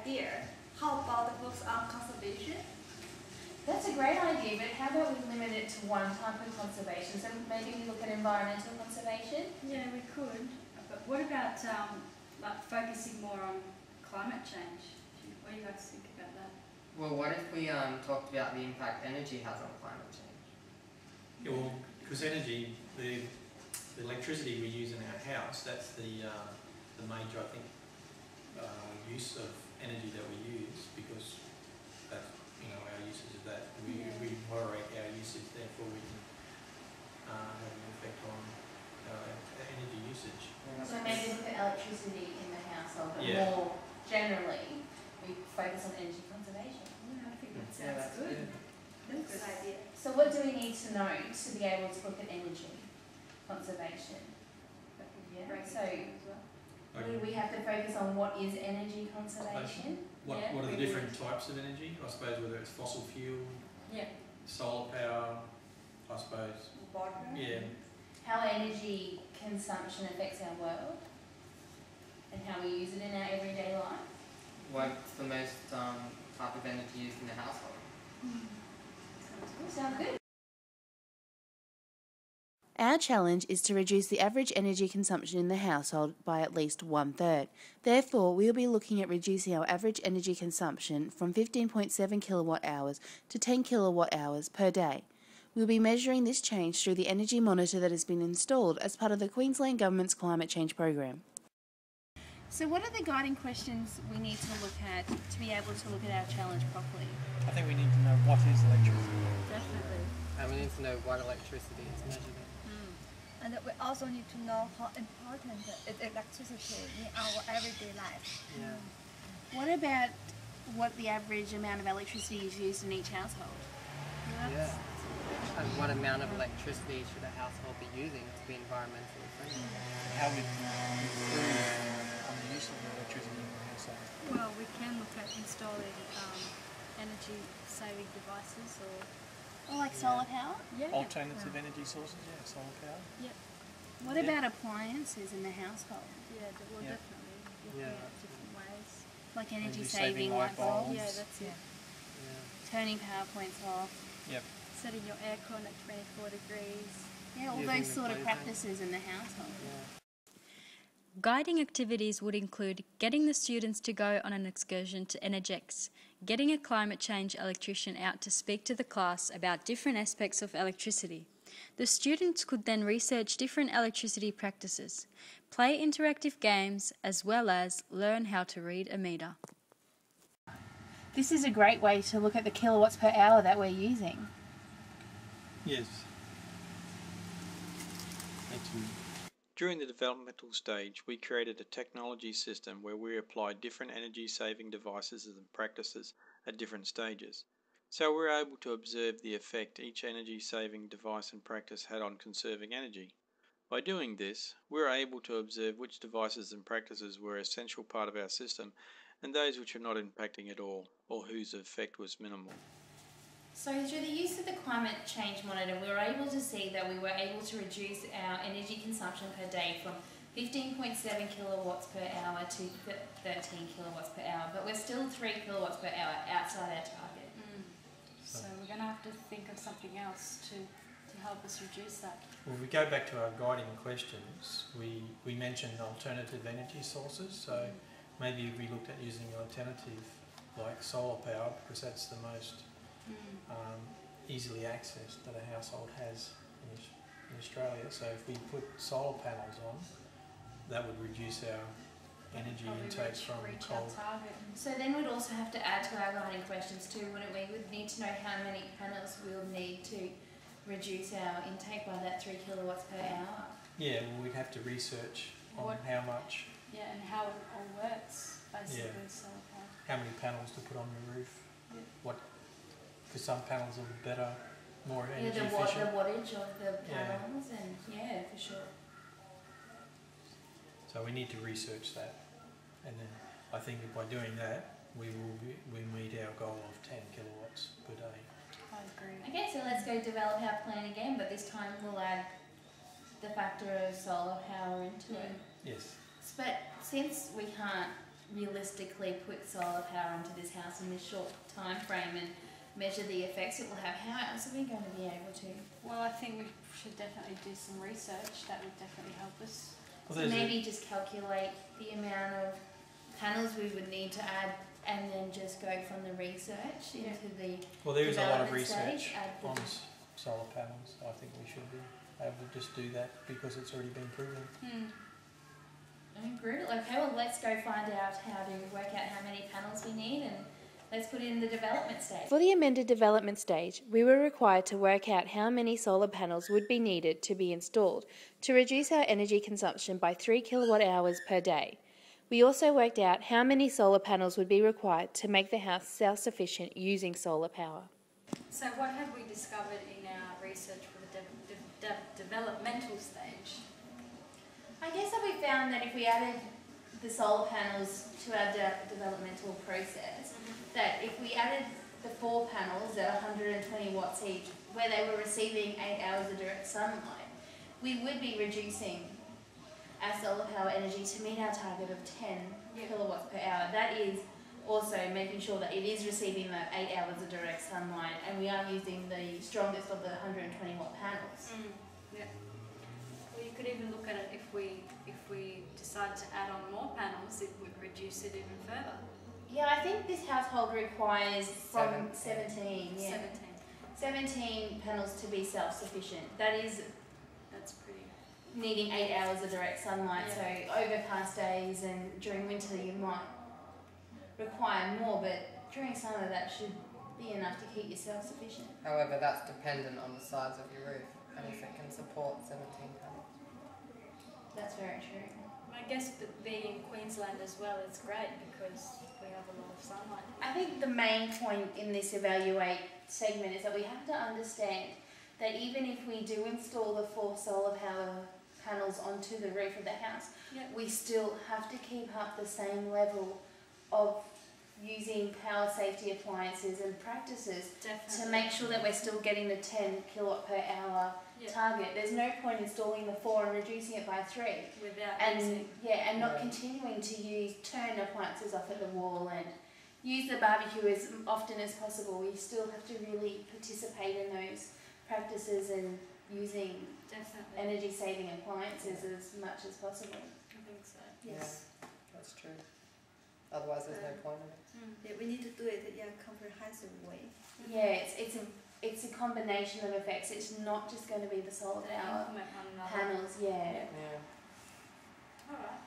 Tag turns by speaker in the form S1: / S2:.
S1: idea. How about the focus on conservation?
S2: That's a great idea, but how about we limit it to one type of conservation? So maybe we look at environmental conservation?
S3: Yeah, we could. But what about like focusing more on climate change? What do you guys think about that?
S4: Well, what if we talked about the impact energy has on climate change?
S5: Yeah, well, because energy, the electricity we use in our house, that's the major, I think, use of energy that we use, because that's, our usage of that. We moderate our usage, therefore we can have an effect on our energy usage.
S2: So maybe look at electricity in the household, but
S5: Yeah.
S2: more generally, we focus on energy conservation.
S3: Yeah, I think that
S4: Yeah,
S3: sounds good.
S1: That's a good idea.
S2: So what do we need to know to be able to look at energy conservation? Yeah. So we have to focus on what is energy conservation.
S5: What are the different types of energy? I suppose whether it's fossil fuel, solar power, I suppose.
S1: Water.
S5: Yeah.
S2: How energy consumption affects our world and how we use it in our everyday life.
S4: What's the most type of energy used in the household?
S2: Sounds good.
S6: Our challenge is to reduce the average energy consumption in the household by at least 1/3. Therefore, we will be looking at reducing our average energy consumption from 15.7 kilowatt hours to 10 kilowatt hours per day. We will be measuring this change through the energy monitor that has been installed as part of the Queensland Government's climate change program.
S2: So what are the guiding questions we need to look at to be able to look at our challenge properly?
S7: I think we need to know what is electricity.
S3: Definitely.
S4: And we need to know what electricity is measured in.
S1: And we also need to know how important is electricity in our everyday life.
S4: Yeah.
S2: What about what the average amount of electricity is used in each household?
S4: Yeah. And what amount of electricity should a household be using to be environmentally friendly?
S7: How we improve on the use of electricity in the household.
S3: Well, we can look at installing energy-saving devices or
S2: Like solar power?
S7: Alternative energy sources, solar power.
S2: What about appliances in the household?
S3: Definitely looking at different ways.
S2: Like energy
S7: Energy-saving
S2: saving
S7: light
S2: light bulbs?
S3: Yeah, that's it.
S2: Turning power points off?
S7: Yep.
S3: Setting your aircon at 24 degrees.
S2: Yeah, all
S4: Using
S2: those
S4: the
S2: sort of
S4: clothes
S2: practices in the household.
S8: Guiding activities would include getting the students to go on an excursion to Energex, getting a climate change electrician out to speak to the class about different aspects of electricity. The students could then research different electricity practices, play interactive games, as well as learn how to read a meter.
S2: This is a great way to look at the kilowatts per hour that we're using.
S7: Yes.
S5: During the developmental stage, we created a technology system where we applied different energy-saving devices and practices at different stages. So we were able to observe the effect each energy-saving device and practice had on conserving energy. By doing this, we were able to observe which devices and practices were an essential part of our system and those which are not impacting at all, or whose effect was minimal.
S2: So through the use of the climate change monitor, we were able to see that we were able to reduce our energy consumption per day from 15.7 kilowatts per hour to 13 kilowatts per hour, but we're still 3 kilowatts per hour outside our target.
S3: So we're going to have to think of something else to help us reduce that.
S5: Well, if we go back to our guiding questions, we mentioned alternative energy sources, so maybe if we looked at using an alternative like solar power, because that's the most easily accessed that a household has in Australia. So if we put solar panels on, that would reduce our energy intake from coal.
S2: So then we'd also have to add to our guiding questions too, wouldn't we? We'd need to know how many panels we'll need to reduce our intake by that 3 kilowatts per hour.
S5: Yeah, well, we'd have to research on how much.
S3: Yeah, and how it all works, basically. Solar power.
S5: How many panels to put on the roof. Because some panels are better, more energy efficient.
S2: The wattage of the panels, and for sure.
S5: So we need to research that, and then I think by doing that, we meet our goal of 10 kilowatts per day.
S3: I agree.
S2: Okay, so let's go develop our plan again, but this time we'll add the factor of solar power into it.
S5: Yes.
S2: But since we can't realistically put solar power into this house in this short time frame and measure the effects it will have, how else are we going to be able to?
S3: Well, I think we should definitely do some research. That would definitely help us.
S7: Well,
S2: So maybe just calculate the amount of panels we would need to add and then just go from the research into the
S7: Well, there is a lot of
S2: development stage,
S7: research
S2: add the-
S7: on solar panels. I think we should be able to just do that because it's already been proven.
S2: Oh, brutal. Okay, well, let's go find out how to work out how many panels we need and let's put it in the development stage.
S6: For the amended development stage, we were required to work out how many solar panels would be needed to be installed to reduce our energy consumption by 3 kilowatt hours per day. We also worked out how many solar panels would be required to make the house self-sufficient using solar power.
S3: So what have we discovered in our research for the developmental stage?
S2: I guess that we found that if we added the solar panels to our developmental process, that if we added the 4 panels at 120 watts each, where they were receiving 8 hours of direct sunlight, we would be reducing our solar power energy to meet our target of 10 kilowatts per hour. That is also making sure that it is receiving that 8 hours of direct sunlight, and we are using the strongest of the 120 watt panels.
S3: Yeah. Well, you could even look at it if we decide to add on more panels, it would reduce it even further.
S2: Yeah, I think this household requires from 17 panels to be self-sufficient.
S3: That's pretty.
S2: Needing 8 hours of direct sunlight, so overcast days and during winter you might require more, but during summer that should be enough to keep you self-sufficient.
S4: However, that's dependent on the size of your roof and if it can support 17 panels.
S2: That's very true.
S3: I guess being in Queensland as well, it's great because we have a lot of sunlight.
S2: I think the main point in this evaluate segment is that we have to understand that even if we do install the 4 solar power panels onto the roof of the house, we still have to keep up the same level of using power safety appliances and practices to make sure that we're still getting the 10 kilowatt per hour target. There's no point installing the 4 and reducing it by 3
S3: without
S2: and not continuing to turn appliances off at the wall and use the barbecue as often as possible. We still have to really participate in those practices and using energy saving appliances as much as possible.
S3: I think so.
S2: Yes.
S4: Yeah, that's true. Otherwise, there's no point in it.
S1: Yeah, we need to do it in a comprehensive way.
S2: Yeah, it's a combination of effects. It's not just going to be the solar power panels. Yeah.
S4: Yeah.
S3: Alright.